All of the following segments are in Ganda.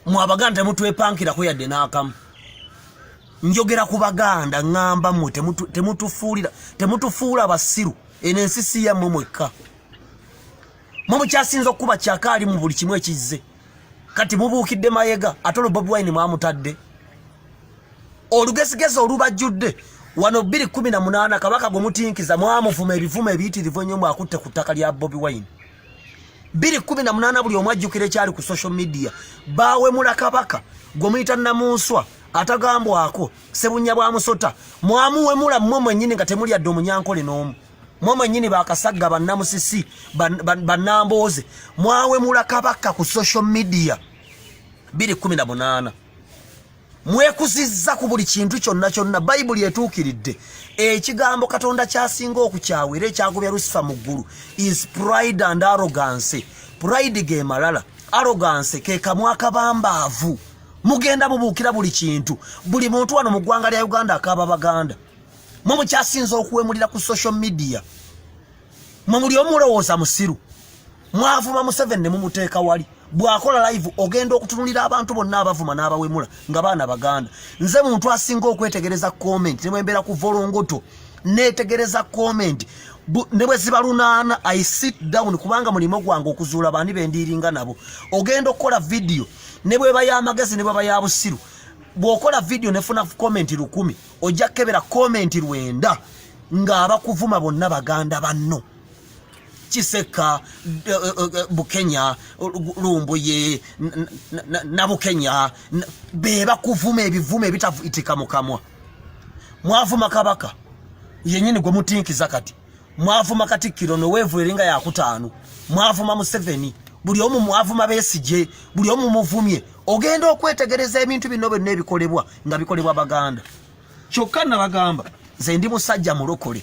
mwabaganda mutwepankira ko yadde n'akamu njogera ku baganda ngamba mu temutufuula basiru enensi yammwe mwekka mu kyasinza okuba kyakaali mu buli kimu ekizze kati mubuukidde Mayega atolo Bobi Wine mwamutadde olugesigezi olubajjudde wano 2018 kabaka gwe mutinkiza mwamuvuma ebivumo ebiyitirivu ennyo mwakutte ku ttaka lya Bobi Wine 2018 buli omu ajjukira ekyali ku social media baawemula kabaka gwe muyita Namunswa atagambwako Sebunya bwa Musota mwamuwemula mmwe mwennyini nga temuli adde omunyankole n'omu mmwe mwennyini bakasagga bannamusisi bannambooze mwawemula kabaka ku social media 2018 mwekuzizza ku buli kintu kyonna Bayibuli etuukiridde ekigambo Katonda kyasinga okukyawira ekyagobya Lucifer mu ggulu is pride and arrogance. Pride ge malala, arrogance ke kamwa akabambaavu. Mugenda mubuukira buli kintu, buli muntu wano mu ggwanga lya Uganda akaba baganda mu kyasinza okuwemulira ku social media muli omulowooza musiru mwavuma Museveni ne mumuteeka wali bwakola live ogenda okutunulira abantu bonna abavuma n'abawemula nga baana baganda. Nze muntu asinga okwetegereza comment ne mwembeera ku volongoto netegereza comment ne bwe ziba lunaana I sit down kubanga mulimo gwange okuzuula bani bendiringa nabo ogenda okukola video ne bwe bayamagezi ne bwe bayabusiru bwokola video nefuna comment 10 ojja kebera comment 9 nga abakuvuma bonna baganda banno Kiseka Bukenya Lumbuye na Bukenya beba kuvuma ebivume bitavuitika mukamwa mwavuma kabaka yenyini gwe mutinkiza kati mwavuma Katikkiro Nowevu eringa ya kutaano mwavuma Museveni buli omu mwavuma Besigye buli omu muvumye ogenda okwetegereza ebintu bino byonna ebikolebwa nga bikolebwa baganda kyokka na bagamba nze ndi musajja mulokole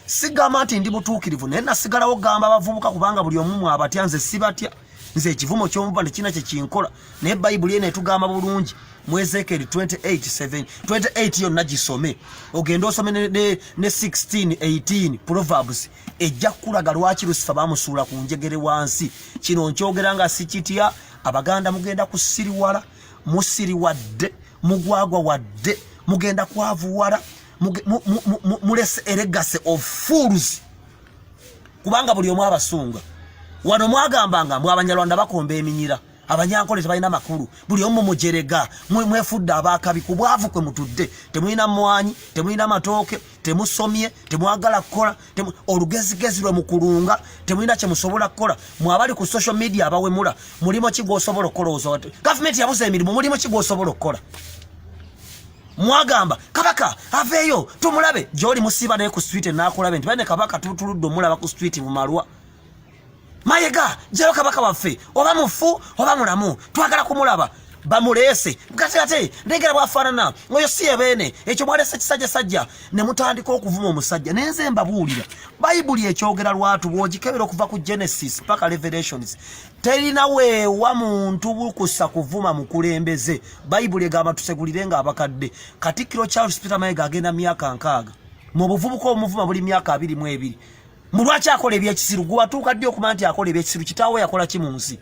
sigamba nti ndi mutuukirivu naye nasigalawo gamba abavubuka kubanga buli omu mwabatya nze sibatya nze ekivumo ky'omuva tekina kye kinkola naye Bayibuli eno etugamba bulungi mu Ezekiel 28 yonna gisome ogenda osome ne 16:18 Proverbs ejja kulaga lwaki Lucifer bamusuula ku njegere wansi kino nkyogera nga sikitya abaganda mugenda kusiriwala musiriwadde mugwagwa wadde mugenda kwavuwala mulese a legacy of fools kubanga buli omu abasunga wano mwagambanga mwabanyalwanda bakomba eminyira abanyankole tebalina makulu buli omu mujerega mwefudde abakabi ku bwavu kwe mutudde temulina mwanyi temulina matooke temusomye temwagala kukola olugezigezi lwe mukulunga temulina kye musobola kukola mwabali ku social media abawemula mulimo ki gwosobola okukolooza gavumenti yabuza emirimu mulimo ki gwosobola okukola mwagamba kabaka aveyo tumulabe joli musiba naye ku street nakulabe nti bane kabaka tutuludde omulaba ku street mu Marwa Mayega jeyo kabaka waffe oba mufu oba mulamu twagala kumulaba bamulese ate ndegera bwafaanana oyo si ebene ekyo mwalese kisajja sajja ne mutandika okuvuma omusajja nenze mbabuulira Bayibuli ekyogera lwatu bwogikebera okuva ku Genesis paka Revelations terina weewa muntu bukusa kuvuma mukulembeze Bayibuli egamba tusegulirenga abakadde Katikkiro Charles Peter Mayega agenda myaka 6 mu buvubuka omuvuma buli myaka 22 mulwaki akola ebyekisiru gwatuuka ddi okumanya nti akola ebyekisiru kitaawe yakola ki mu nsi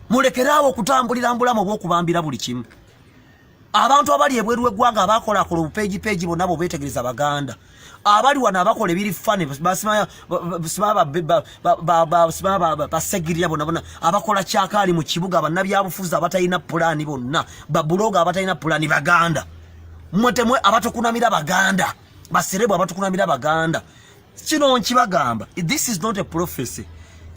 mulekerawo okutambulira mbulamu obw'okubambira buli kimu abantu abali ebweru w'eggwanga abakola obupeegi bonna beetegereza baganda abali wano abakola ebiri fane basegirira bonna abakola kyakaali mu kibuga bannabyabufuzi abatalina pulaani bonna babuloga abatalina pulaani baganda mwetemwe abatukunamira baganda baserebu abatukunamira baganda kino nkibagamba this is not a prophecy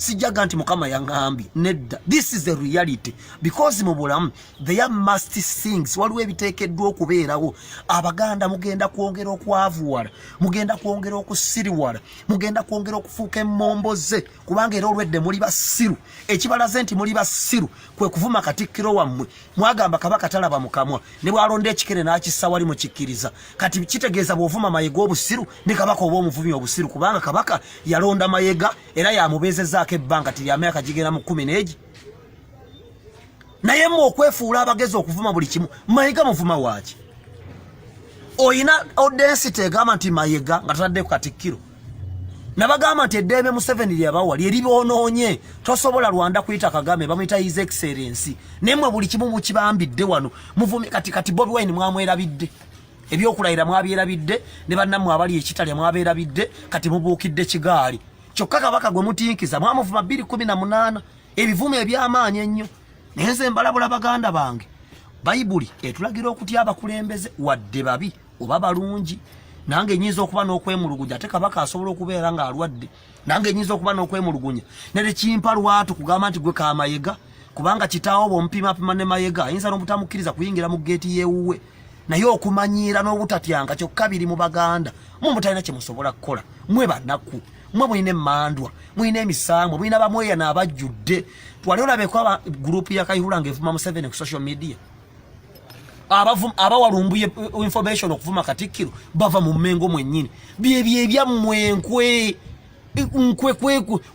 sijaga nti mukama yangambi nedda this is the reality because mu bulamu there must things waliwo ebiteekeddwa okubeerawo abaganda mugenda kwongera okwavuwala mugenda kwongera okusiriwala mugenda kwongera okufuuka emmomboze kubanga era olwedde muli basiru ekibalaze nti muli basiru kwe kuvuma Katikkiro wammwe mwagamba kabaka talaba mukamwa ne bwalonda ekikere n'akissa wali mukikkiriza kati kitegeeza bw'ovuma Mayega obusiru ne kabaka oba omuvumi obusiru kubanga kabaka yalonda Mayega era yamubeezezza ebbanga tili amyaka gigenda mu 10 naye mu okwefuula abagezi okuvuma buli kimu Mayega muvuma waaki oyina audience tegama nti Mayega nga tatadde ku Katikkiro nabagamba nti eddembe Museveni lyabawa lyeribonoonye tosobola Rwanda kuyita Kagame bamuyita his excellency nemwe buli kimu mukibambidde wano muvumi kati Bobi Wine mwamwerabidde ebyokulayira mwabyerabidde ne bannammwe abali ekitalya mwabeerabidde kati mubuukidde kigaali kyokka Kabaka gwe mutinkiza mwamuvuma 2018 ebivume eby'amaanyi ennyo nenze mbalabula baganda bange Bayibuli etulagira okutya abakulembeze wadde babi oba balungi nange nyinza okuba n'okwemulugunya ate Kabaka asobola okubeera nga alwadde nange nyinza okuba n'okwemulugunya nere kimpa lwatu kugamba nti gwe Kamayega kubanga kitaawo bompima ne Mayega ayinza n'obutamukiriza kuyingira mu geeti yeewuwe naye okumanyiira n'obutatyanga kyokka biri mu baganda mutalina kye musobola kukola mwe bannaku mwe mulina emmandwa mulina emisango mulina bamweya n'abajjudde twali olabeko gurupu ya Kayihura ng'evuma Museveni ku social media abawalumbuye information okuvuma Katikkiro bava mu Mmengo mwennyini byebyammwe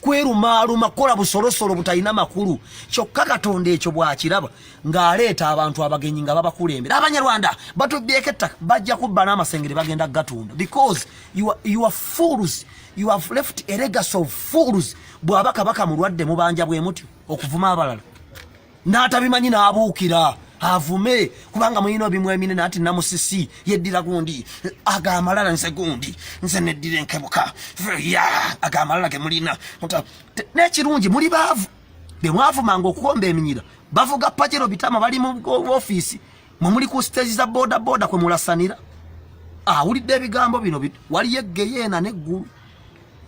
kwerumaaluma kola busolosolo butalina makulu kyokka Katonda ekyo bwakiraba ng'aleeta abantu abagenyi nga babakulembera Abanyarwanda batubyeko ettaka bajja kubba n'amasengere bagenda gatunda because you are fools. You have left a legacy of fools. Bwaba Kabaka mulwadde mubanja bwe mutyo okuvuma abalala n'atabimanyi n'abuukira avume kubanga muyino bimwemine nati namusisi yeddira gundi agamalala nse gundi nse neddira enkebuka ya agamalala ke mulina nekirungi muri bavu be mwavu mango okukomba eminyira bavuga pajero bitama bali mu office mumuli ku stage za boda kwe mulasanira ulidde ebigambo bino wali yeggeyena neggulu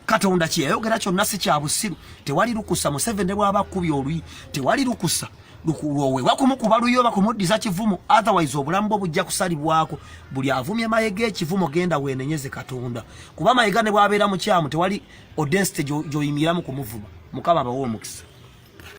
Katonda kyeyogera kyonna si kya busiru tewali lukusa Museveni bw'abakubye olwi tewali lukusa lukuwowe wakumukuba luyo bakumuddiza kivumo otherwise obulamu bwo bujja kusalibwako buli avumye Mayega ekivumo genda weenenyeze Katonda kuba Mayega ne bwabeera mu kyamu tewali audience joyimiramu kumuvuma Mukama bawo omukisa